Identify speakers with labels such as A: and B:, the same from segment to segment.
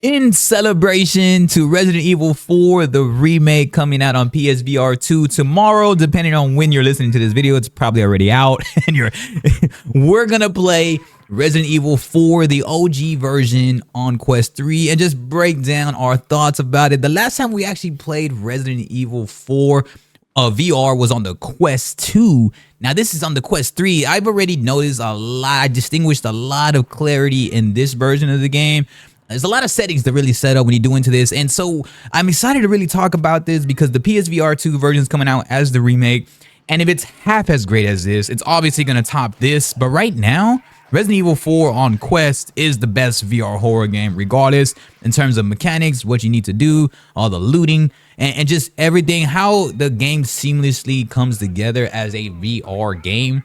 A: In celebration to Resident Evil 4, the remake coming out on PSVR 2 tomorrow, depending on when you're listening to this video, it's probably already out. And we're gonna play Resident Evil 4, the OG version on Quest 3, and just break down our thoughts about it. The last time we actually played Resident Evil 4 VR was on the Quest 2. Now this is on the Quest 3. I've already noticed a lot. I distinguished a lot of clarity in this version of the game. There's a lot of settings to really set up when you do into this, and so I'm excited to really talk about this because the PSVR 2 version is coming out as the remake, and if it's half as great as this, it's obviously going to top this. But right now, Resident Evil 4 on Quest is the best VR horror game regardless, in terms of mechanics, what you need to do, all the looting, and just everything, how the game seamlessly comes together as a VR game.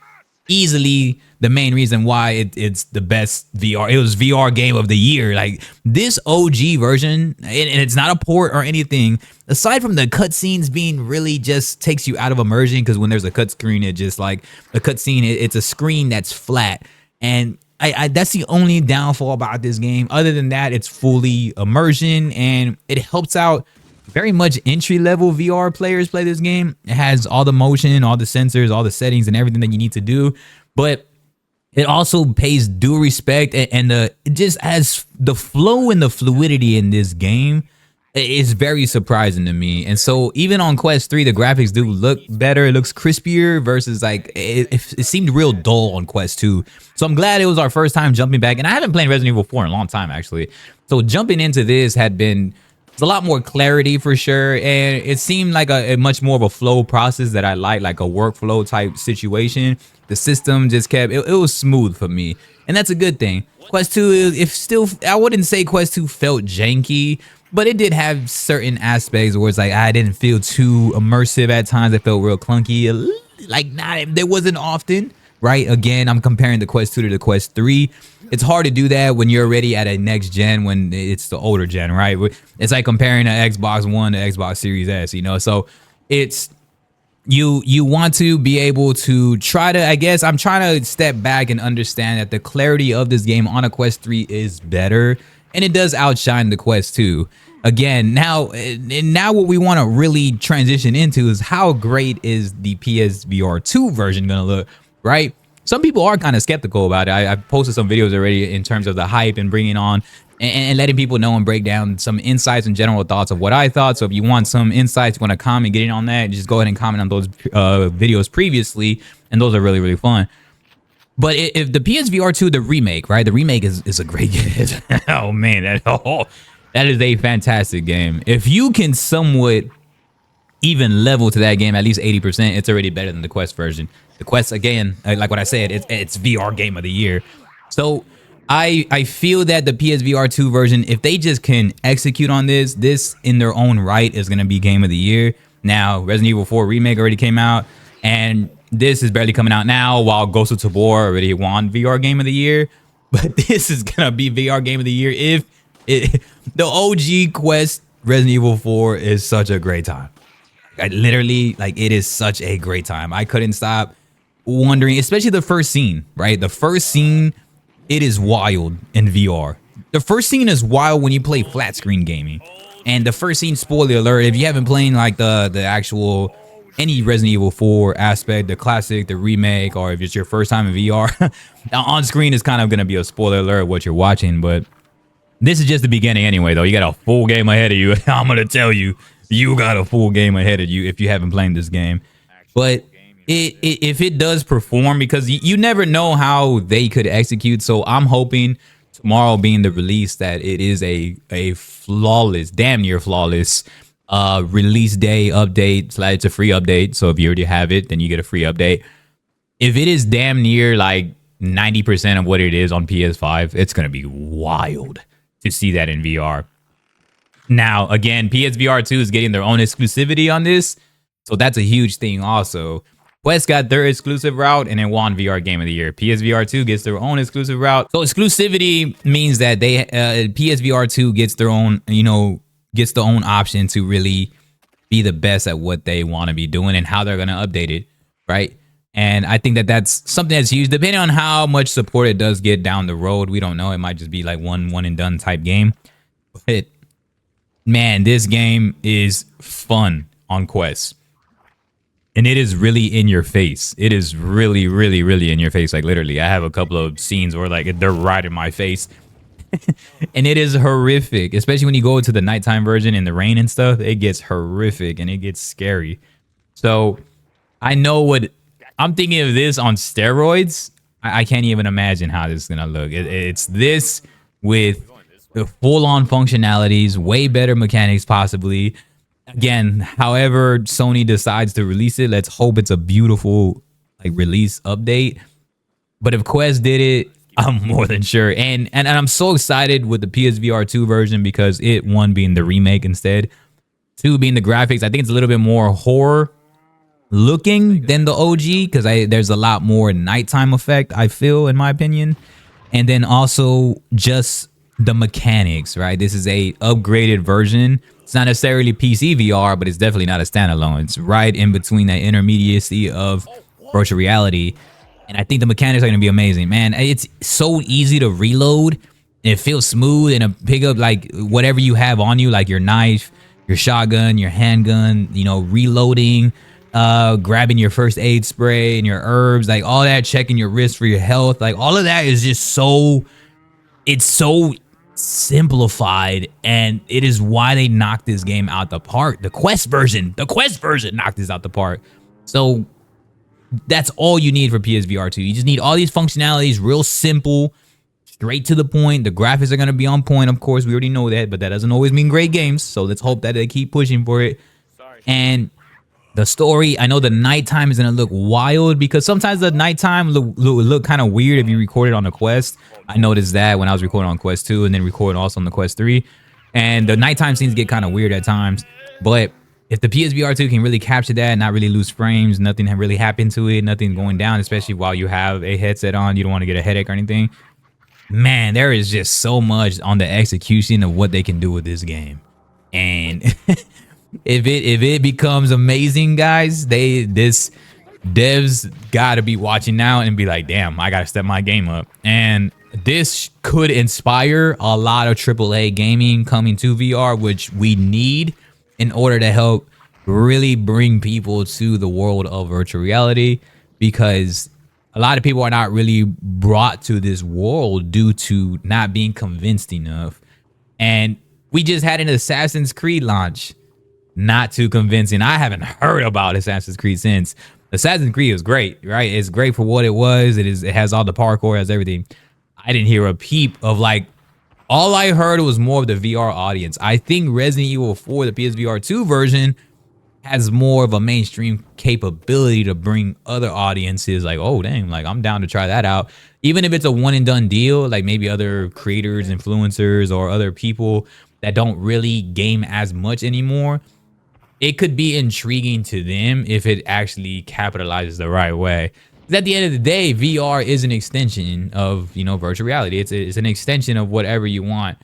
A: Easily the main reason why it's the best VR. It was VR game of the year. Like this OG version, and it's not a port or anything, aside from the cutscenes being really just takes you out of immersion, because when there's a cut screen, it just like a cutscene, it's a screen that's flat, and I that's the only downfall about this game. Other than that, it's fully immersion, and it helps out very much entry-level VR players play this game. It has all the motion, all the sensors, all the settings, and everything that you need to do. But it also pays due respect, and it just has the flow and the fluidity in this game is very surprising to me. And so even on Quest 3, the graphics do look better. It looks crispier versus like it seemed real dull on Quest 2. So I'm glad it was our first time jumping back. And I haven't played Resident Evil 4 in a long time, actually. So jumping into this had been... It's a lot more clarity for sure, and it seemed like a much more of a flow process that I like a workflow type situation. The system just kept, it was smooth for me, and that's a good thing. Quest 2, if still, I wouldn't say Quest 2 felt janky, but it did have certain aspects where it's like I didn't feel too immersive at times. It felt real clunky, like there wasn't often. Right, again, I'm comparing the Quest 2 to the Quest 3. It's hard to do that when you're already at a next gen, when it's the older gen, right? It's like comparing an Xbox One to Xbox Series S, you know? So it's, you want to be able to try to, I guess, I'm trying to step back and understand that the clarity of this game on a Quest 3 is better, and it does outshine the Quest 2. Again, now what we want to really transition into is how great is the PSVR 2 version going to look, right? Some people are kind of skeptical about it. I've posted some videos already in terms of the hype and bringing on and letting people know and break down some insights and general thoughts of what I thought. So if you want some insights, you want to comment, get in on that, just go ahead and comment on those videos previously, and those are really, really fun. But if the PSVR 2, the remake, right? The remake is a great game. Oh man, that is a fantastic game. If you can somewhat even level to that game at least 80%, it's already better than the Quest version. The Quest, again, like what I said, it's VR game of the year. So I feel that the PSVR 2 version, if they just can execute on this in their own right, is going to be game of the year. Now, Resident Evil 4 Remake already came out, and this is barely coming out now, while Ghost of Tabor already won VR game of the year. But this is going to be VR game of the year if the OG Quest Resident Evil 4 is such a great time. Literally, like, it is such a great time. I couldn't stop wondering, especially the first scene, right? The first scene, it is wild in VR. The first scene is wild when you play flat screen gaming. And the first scene, spoiler alert, if you haven't played like the actual, any Resident Evil 4 aspect, the classic, the remake, or if it's your first time in VR, on screen is kind of going to be a spoiler alert what you're watching. But this is just the beginning anyway, though. You got a full game ahead of you. I'm going to tell you, you got a full game ahead of you if you haven't played this game. But if it does perform, because you never know how they could execute. So I'm hoping tomorrow being the release that it is a flawless, damn near flawless release day update. It's a free update. So if you already have it, then you get a free update. If it is damn near like 90% of what it is on PS5, it's going to be wild to see that in VR. Now, again, PSVR 2 is getting their own exclusivity on this, so that's a huge thing also. Quest got their exclusive route, and it won VR Game of the Year. PSVR 2 gets their own exclusive route. So exclusivity means that they PSVR 2 gets their own, gets the own option to really be the best at what they want to be doing and how they're going to update it, right? And I think that that's something that's huge. Depending on how much support it does get down the road, we don't know. It might just be like one and done type game. But man, this game is fun on Quest. And it is really in your face. It is really, really, really in your face. Like literally, I have a couple of scenes where like they're right in my face. And it is horrific, especially when you go to the nighttime version in the rain and stuff. It gets horrific and it gets scary. So I know what I'm thinking of this on steroids. I can't even imagine how this is gonna look. It's this with the full-on functionalities, way better mechanics possibly. Again, however Sony decides to release it, let's hope it's a beautiful like release update. But if Quest did it, I'm more than sure. And I'm so excited with the PSVR 2 version because it, one, being the remake instead, two, being the graphics. I think it's a little bit more horror looking than the OG because there's a lot more nighttime effect, I feel, in my opinion. And then also just the mechanics, right? This is a upgraded version. It's not necessarily PC VR, but it's definitely not a standalone. It's right in between that intermediacy of virtual reality. And I think the mechanics are going to be amazing, man. It's so easy to reload. It feels smooth and pick up like whatever you have on you, like your knife, your shotgun, your handgun, you know, reloading, grabbing your first aid spray and your herbs, like all that, checking your wrist for your health. Like all of that is just so, it's so simplified, and it is why they knocked this game out the park. The Quest version knocked this out the park. So that's all you need for PSVR 2. You just need all these functionalities, real simple, straight to the point. The graphics are going to be on point, of course. We already know that, but that doesn't always mean great games. So let's hope that they keep pushing for it. And the story, I know the nighttime is going to look wild because sometimes the nighttime look kind of weird if you record it on the Quest. I noticed that when I was recording on Quest 2 and then recording also on the Quest 3. And the nighttime scenes get kind of weird at times. But if the PSVR 2 can really capture that, not really lose frames, nothing really happened to it, nothing going down, especially while you have a headset on, you don't want to get a headache or anything. Man, there is just so much on the execution of what they can do with this game. And if it becomes amazing, guys, devs gotta be watching now and be like, damn, I gotta step my game up. And this could inspire a lot of AAA gaming coming to VR, which we need in order to help really bring people to the world of virtual reality, because a lot of people are not really brought to this world due to not being convinced enough. And we just had an Assassin's Creed launch. Not too convincing. I haven't heard about Assassin's Creed since. Assassin's Creed was great, right? It's great for what it was. It has all the parkour, has everything. I didn't hear a peep of like, all I heard was more of the VR audience. I think Resident Evil 4, the PSVR 2 version, has more of a mainstream capability to bring other audiences like, oh dang, like I'm down to try that out. Even if it's a one and done deal, like maybe other creators, influencers, or other people that don't really game as much anymore, it could be intriguing to them if it actually capitalizes the right way. Because at the end of the day, VR is an extension of, you know, virtual reality. It's an extension of whatever you want.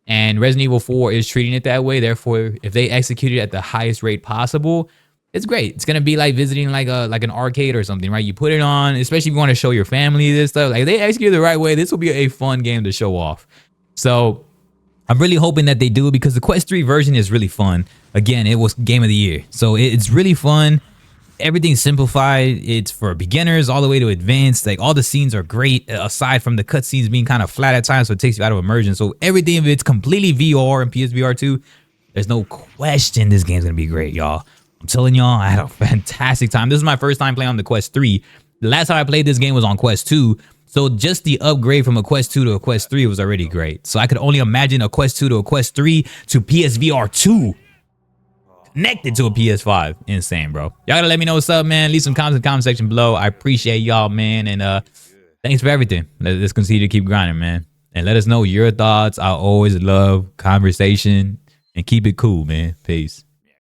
A: And Resident Evil 4 is treating it that way. Therefore, if they execute it at the highest rate possible, it's great. It's gonna be like visiting like an arcade or something, right? You put it on, especially if you want to show your family this stuff. Like, if they execute it the right way, this will be a fun game to show off. So I'm really hoping that they do, because the Quest 3 version is really fun. Again, it was game of the year. So it's really fun. Everything's simplified. It's for beginners all the way to advanced. Like, all the scenes are great, aside from the cutscenes being kind of flat at times, so it takes you out of immersion. So everything of it's completely VR and PSVR 2. There's no question this game's gonna be great, y'all. I'm telling y'all, I had a fantastic time. This is my first time playing on the Quest 3. The last time I played this game was on Quest 2. So just the upgrade from a Quest 2 to a Quest 3 was already great. So I could only imagine a Quest 2 to a Quest 3 to PSVR 2 connected to a PS5. Insane, bro. Y'all gotta let me know what's up, man. Leave some comments in the comment section below. I appreciate y'all, man. And thanks for everything. Let's continue to keep grinding, man. And let us know your thoughts. I always love conversation. And keep it cool, man. Peace.